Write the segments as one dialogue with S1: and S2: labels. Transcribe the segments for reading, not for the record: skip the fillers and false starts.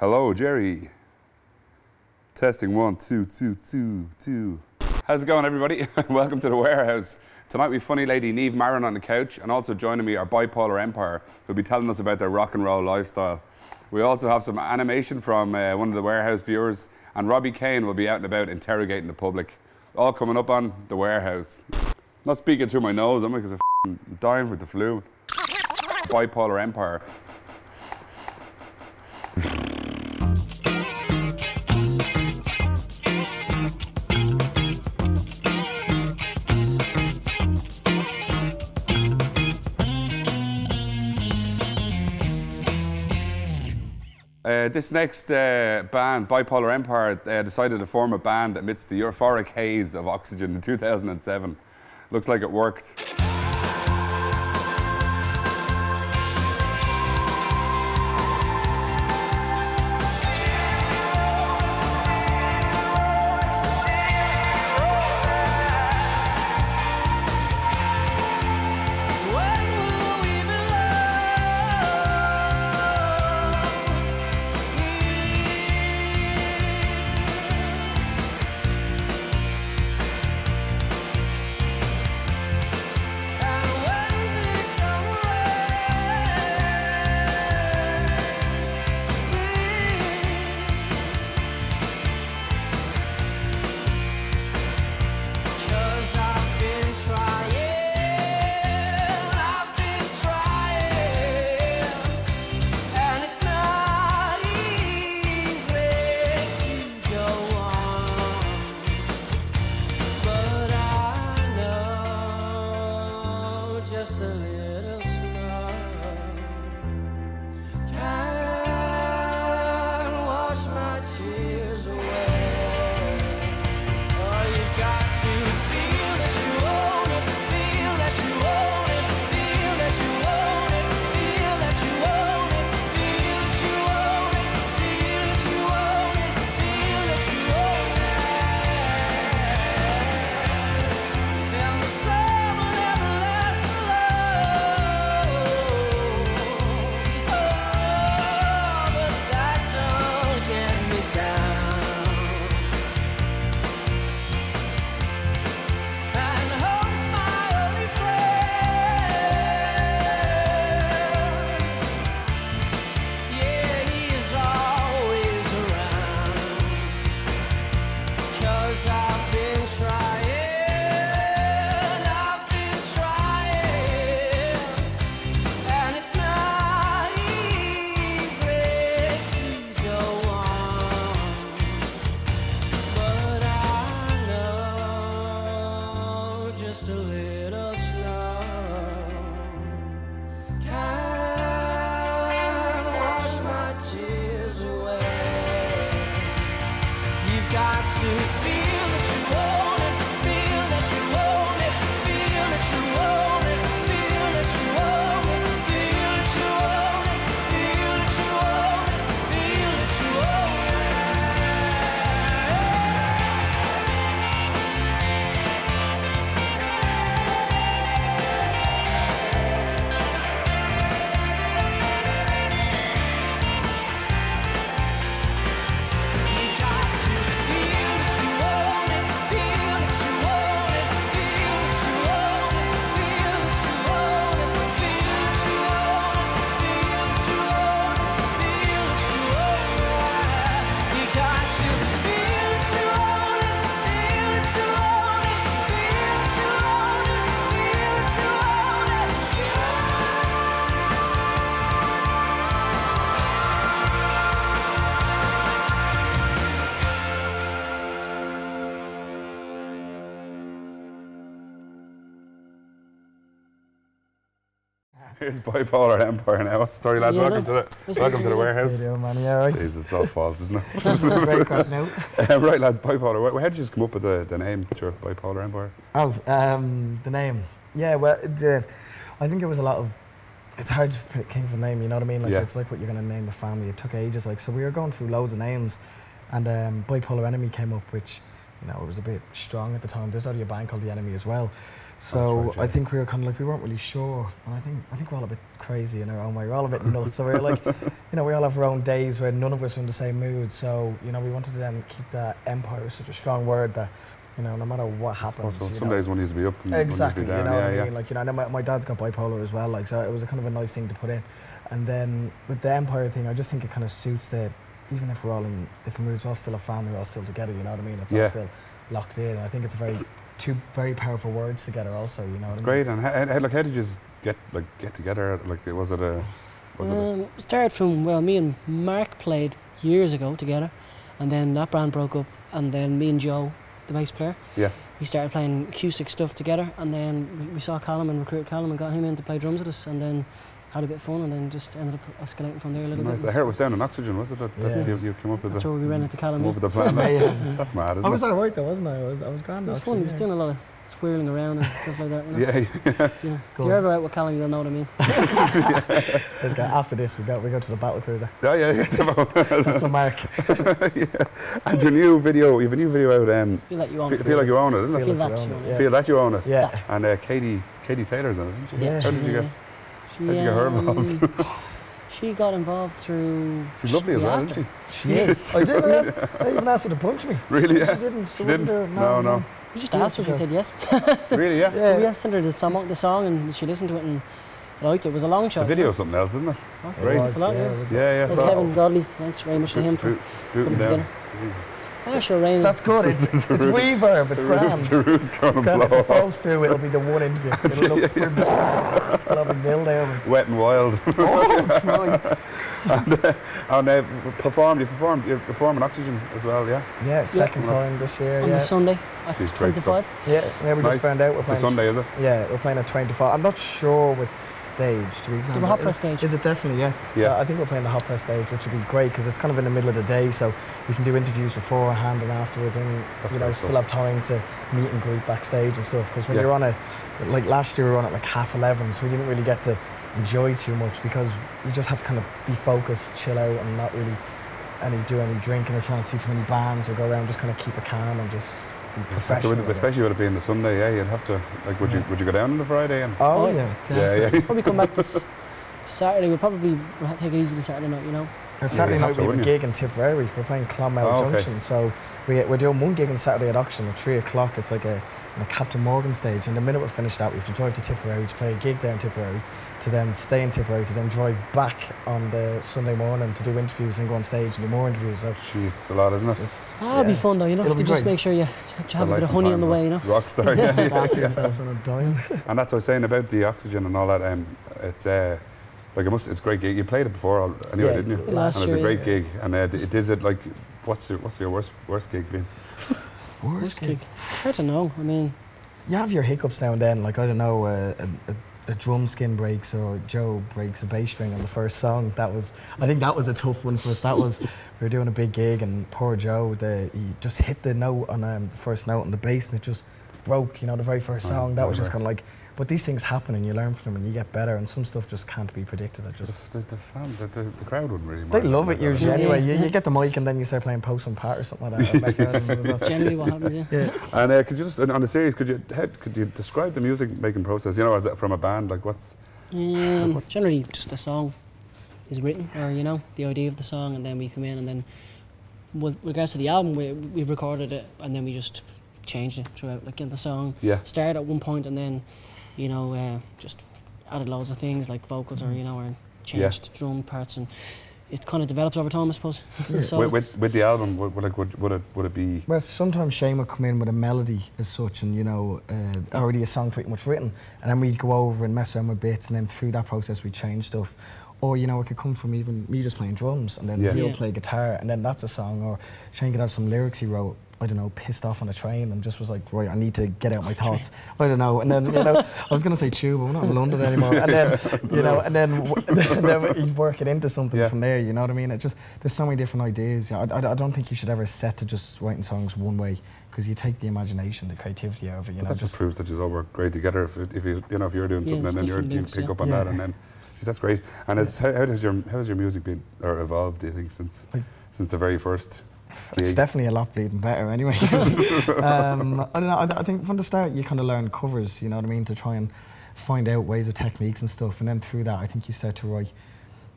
S1: Hello, Jerry. Testing 1, 2, 2, 2, 2. How's it going, everybody? Welcome to the warehouse. Tonight we've funny lady Niamh Maron on the couch, and also joining me are Bipolar Empire, who'll be telling us about their rock and roll lifestyle. We also have some animation from one of the warehouse viewers, and Robbie Kane will be out and about interrogating the public. All coming up on the warehouse. Not speaking through my nose, I'm like dying with the flu. Bipolar Empire. This next band, Bipolar Empire, decided to form a band amidst the euphoric haze of Oxygen in 2007. Looks like it worked.
S2: Just a little snow can wash my tears away. Oh, you got to feel that you own it, feel that you own it, feel that you own it, feel that you own it, feel that you own it, feel that you own it, feel that you own it. And the sun will never last. Just a little slow can wash my tears away. You've got to feel that you own it, feel that you own it, feel that you own it, feel that you own it, feel that you own it, feel that you own it, feel that you own it.
S1: Here's Bipolar Empire now. What's the story, lads? Welcome to the warehouse.
S3: How you doing, man? Yeah, right.
S1: Jesus, it's all false, isn't it?
S3: This is a great crap now.
S1: Right, lads, Bipolar. How did you just come up with the name, sure, Bipolar Empire?
S3: Oh, the name. Yeah, well, I think it was a lot of. It's hard to think of a name, you know what I mean? Like, it's like what you're going to name a family. It took ages. Like, so we were going through loads of names, and Bipolar Enemy came up, which, you know, it was a bit strong at the time. There's already a band called The Enemy as well. So
S1: right, yeah.
S3: I think we were kind of like, we weren't really sure, and I think we're all a bit crazy in our own way. We're all a bit nuts. So we're like, we all have our own days where none of us are in the same mood. So we wanted to then keep that empire such a strong word that no matter what happens.
S1: So some days one needs to be up and
S3: exactly.
S1: one needs to be down.
S3: What I mean? Like and then my dad's got bipolar as well. Like so, it was a kind of a nice thing to put in. And then with the empire thing, I just think it kind of suits the. Even if we're all in different moods, we're all still a family. We're all still together. You know what I mean? It's all still locked in. And I think it's two very powerful words together. Also,
S1: It's great. And how did you get together? Like, was it a?
S4: Started from me and Mark played years ago together, and then that band broke up, and then me and Joe, the bass player, we started playing acoustic stuff together, and then we saw Callum and recruited Callum and got him in to play drums with us, and then had a bit of fun, and then just ended up escalating from there a little bit.
S1: I heard it was down in Oxygen, was it? That you came up with
S4: That's where we ran into Callum.
S1: Up with the plan. That's mad, isn't it?
S3: I was alright though, wasn't I? I was grand.
S4: It was fun. He was doing a lot of twirling around and stuff like that.
S1: Yeah.
S4: If you're ever out with Callum, you'll know what I mean.
S3: After this, we go to the battle cruiser.
S1: Yeah.
S3: That's a mark.
S1: And your new video, you have a new video out.
S4: Feel like you own it.
S1: Feel like you own it, isn't it?
S4: Feel that you own it.
S1: Feel that you own it.
S3: Yeah.
S1: And Katie Taylor's in it, isn't she?
S4: Yeah.
S1: How did you get her involved?
S4: She got involved through.
S1: She's lovely as well, isn't she?
S3: She is. I even asked her to punch me.
S1: Really? Yeah.
S3: She didn't.
S4: No. We just asked her. She said yes.
S1: Really? Yeah.
S4: We sent her the song, and she listened to it and liked it. It was a long shot.
S1: The video's something else, isn't it?
S4: That's
S1: great.
S4: Yeah. Kevin Godley, thanks very much to him for putting together. Sure, Raymond.
S3: That's good. It's reverb. It's grand.
S1: The roof's going to blow
S3: If it
S1: off.
S3: falls through, it'll be the one interview. It'll have a mill down.
S1: Wet and wild.
S3: Oh, Christ.
S1: You perform in Oxygen as well, yeah?
S3: Yeah, second time this year.
S4: On the Sunday at
S1: She's great
S4: 25.
S3: Yeah, we just found out we're
S1: it's
S3: playing.
S1: the Sunday, is it?
S3: Yeah, we're playing at 25. I'm not sure which stage to be exact.
S4: The Hot Press stage.
S3: Is it definitely? Yeah. So I think we're playing the Hot Press stage, which would be great because it's kind of in the middle of the day, so we can do interviews beforehand and afterwards, and still have time to meet and greet backstage and stuff. Because when you're on like last year we were on at like 11:30, so we didn't really get to enjoy too much because we just had to kind of be focused, chill out, and not really do any drinking or trying to see too many bands or go around. Just kind of keep it calm and just be professional.
S1: Especially with it being the Sunday, yeah, you'd have to would you go down on the Friday? And
S3: definitely.
S4: Probably come back this Saturday. We'll probably take it easy the Saturday night, you know.
S3: Saturday night we have a gig in Tipperary. We're playing Clonmel Junction, so we're doing one gig on Saturday at Auction at 3 o'clock. It's like a Captain Morgan stage, and the minute we finish that, we have to drive to Tipperary to play a gig there in Tipperary, to then stay in Tipperary, to then drive back on the Sunday morning to do interviews and go on stage and do more interviews. So
S1: jeez, a lot, isn't it?
S4: It'll be fun though, you know. You have to just make sure you have a bit of honey on the way, you know.
S1: Rockstar,
S3: After yourselves on a dime.
S1: And that's what I was saying about the Oxygen and all that. It's it's a great gig. You played it before anyway, didn't you?
S4: Last
S1: and
S4: year,
S1: it's a great gig. And what's your worst gig been?
S3: Worst gig?
S4: It's hard to know. I mean,
S3: you have your hiccups now and then. Like, I don't know, a drum skin breaks or Joe breaks a bass string on the first song. I think that was a tough one for us. We were doing a big gig and poor Joe, he just hit the note on the first note on the bass and it just broke, the very first song. That was just kind of like, but these things happen and you learn from them and you get better, and some stuff just can't be predicted.
S1: The crowd wouldn't really mind.
S3: They love it usually anyway. You get the mic and then you start playing Post and Pat or something like that.
S4: Generally what happens, yeah.
S1: And could you just, on the series, could you describe the music making process, as that from a band, like what's...
S4: Generally just the song is written, or the idea of the song, and then we come in and then with regards to the album, we recorded it and then we just changed it throughout. Like the song started at one point and then just added loads of things like vocals or changed drum parts, and it kind of develops over time, I suppose. So
S1: with the album, would it be?
S3: Well, sometimes Shane would come in with a melody as such, and already a song pretty much written, and then we'd go over and mess around with bits, and then through that process we'd change stuff. Or it could come from even me just playing drums, and then he'll play guitar, and then that's a song. Or Shane could have some lyrics he wrote, I don't know, pissed off on a train, and just was like, right, I need to get out my thoughts. I don't know. And then I was going to say tube, but we're not in London anymore. And then and then he'd work it into something from there. You know what I mean? There's so many different ideas. I don't think you should ever set to just writing songs one way, because you take the imagination, the creativity out of it.
S1: That just proves that you all work great togetger. If you're doing something and then you pick up on that, and then that's great. And how has your music been or evolved? Do you think since the very first
S3: It's definitely a lot bleeding better anyway. I don't know, I think from the start you kind of learn covers, you know what I mean, to try and find out ways of techniques and stuff, and then through that I think you start to write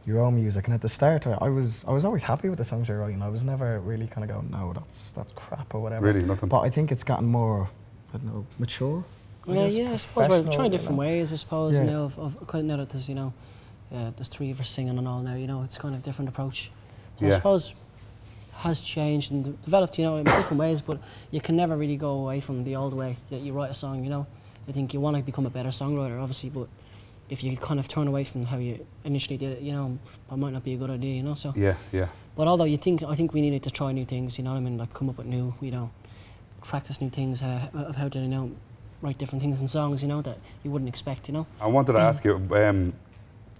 S3: your own music. And at the start I was always happy with the songs I were writing. I was never really kind of going, no, that's crap or whatever.
S1: Really, nothing?
S3: But I think it's gotten more, I don't know, mature.
S4: Yeah, I suppose we're trying different ways, I suppose,
S3: Yeah.
S4: you know, now that there's, you know, there's 3 of us singing and all now, you know, it's kind of a different approach. So I suppose has changed and developed, you know, in different ways, but you can never really go away from the old way that you write a song, you know. I think you want to become a better songwriter, obviously, but if you kind of turn away from how you initially did it, you know, that might not be a good idea, you know, so.
S1: Yeah, yeah.
S4: But although I think we needed to try new things, you know what I mean, like come up with new, you know, practice new things of how to, you know, write different things in songs, you know, that you wouldn't expect, you know.
S1: I wanted to ask you,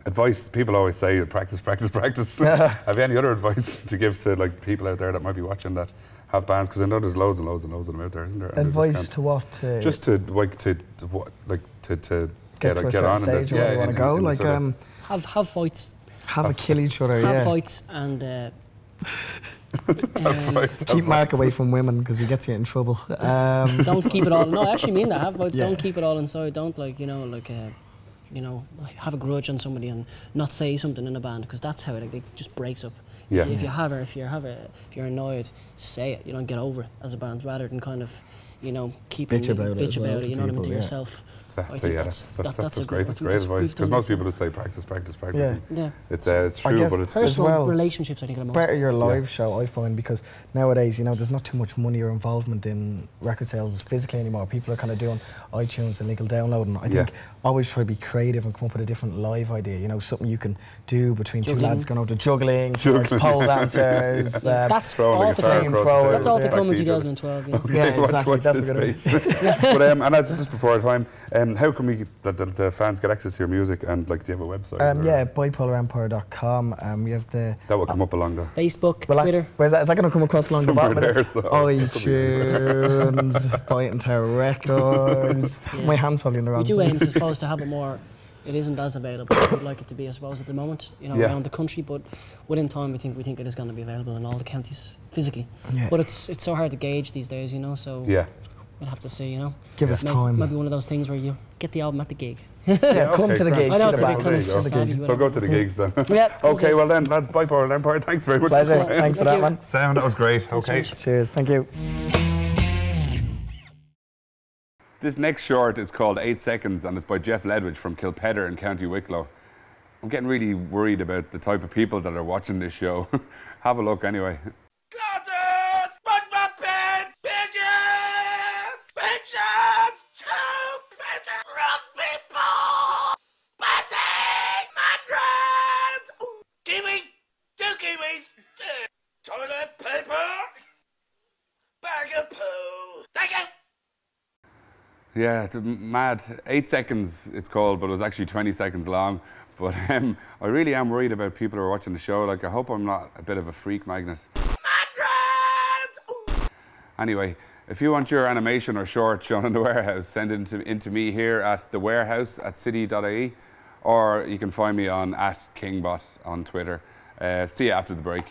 S1: advice, people always say practice, practice, practice. Have you any other advice to give to like people out there that might be watching that have bands? Because I know there's loads and loads and loads of them out there, isn't there? And
S3: Advice to what?
S1: Just to like to get
S3: to a
S1: on
S3: certain
S1: and
S3: stage where you want to go. Like
S4: Have fights.
S3: have a kill each other.
S4: Have
S3: Yeah.
S4: fights and
S3: Keep Mark away from women because he gets you in trouble.
S4: don't keep it all. No, I actually mean that. Have fights.
S3: Yeah.
S4: Don't keep it all inside. Don't like have a grudge on somebody and not say something in a band, because that's how it just breaks up.
S1: Yeah.
S4: If you're annoyed, say it. You know, get over it as a band, rather than kind of, you know,
S3: Bitch about it as well to
S4: You know what I mean,
S3: people,
S4: to
S3: yeah.
S4: yourself.
S1: That's
S4: a
S1: great. That's great advice. Because most people just say practice, practice, practice.
S3: Yeah.
S1: It's
S3: I
S1: true,
S3: guess
S1: but it's
S4: Personal
S3: well,
S4: relationships, I think, are the most.
S3: better your live show, I find, because nowadays, you know, there's not too much money or involvement in record sales physically anymore. People are kind of doing iTunes and legal downloading. I think always try to be creative and come up with a different live idea. You know, something you can do between two lads going out to juggling, towards pole dancers.
S4: That's
S1: throwing
S4: all
S1: a
S4: to
S1: guitar
S4: come.
S1: across the table.
S4: That's all to
S1: back
S4: come in
S1: each other.
S4: 2012. Yeah.
S1: Okay,
S3: Yeah, exactly.
S1: watch
S3: That's
S1: this
S3: what we're gonna
S1: space. But and that's just before our time. How can we the fans get access to your music, and like, do you have a website?
S3: Yeah, bipolarempire.com. We have the
S1: That will come up along the
S4: Facebook,
S3: well,
S4: Twitter.
S3: where's that? Is that going to come across along the
S1: somewhere
S3: bottom?
S1: there. So
S3: iTunes, Biting Tower Records.
S4: Yeah.
S3: My hand's probably in the wrong
S4: We do
S3: place.
S4: aim, I suppose, to have it more. It isn't as available as we'd like it to be, I suppose, at the moment, you know, around the country. But within time, we think it is going to be available in all the counties physically.
S3: Yeah.
S4: But it's so hard to gauge these days, you know. So we'll have to see, you know.
S3: Give us time.
S4: Maybe one of those things where you get the album at the gig.
S3: Yeah, come to the
S1: grand.
S3: gigs.
S4: I know
S3: see
S4: it's
S3: the
S4: a bit
S3: band.
S4: kind of savvy,
S1: So go to the gigs then.
S4: Yeah.
S1: Okay, well then, that's Bipolar Empire. Thanks very much.
S3: Pleasure.
S1: For coming.
S3: Thanks for that, man.
S1: Sam, that was great. Okay.
S3: Cheers. Thank you.
S1: This next short is called 8 Seconds, and it's by Jeff Ledwidge from Kilpedder in County Wicklow. I'm getting really worried about the type of people that are watching this show. Have a look anyway.
S2: Closets, SpongeBob pants, pigeons, pigeons, 2 pigeons, rugby ball, batting, mandrels, kiwi, 2 kiwis, toilet paper, bag of poo. Thank you.
S1: Yeah, it's mad. 8 seconds it's called, but it was actually 20 seconds long. But I really am worried about people who are watching the show. Like, I hope I'm not a bit of a freak magnet.
S2: Mandrels!
S1: Anyway, if you want your animation or short shown in the warehouse, send it into me here at the warehouse at city.ie, or you can find me on @kingbot on Twitter. See you after the break.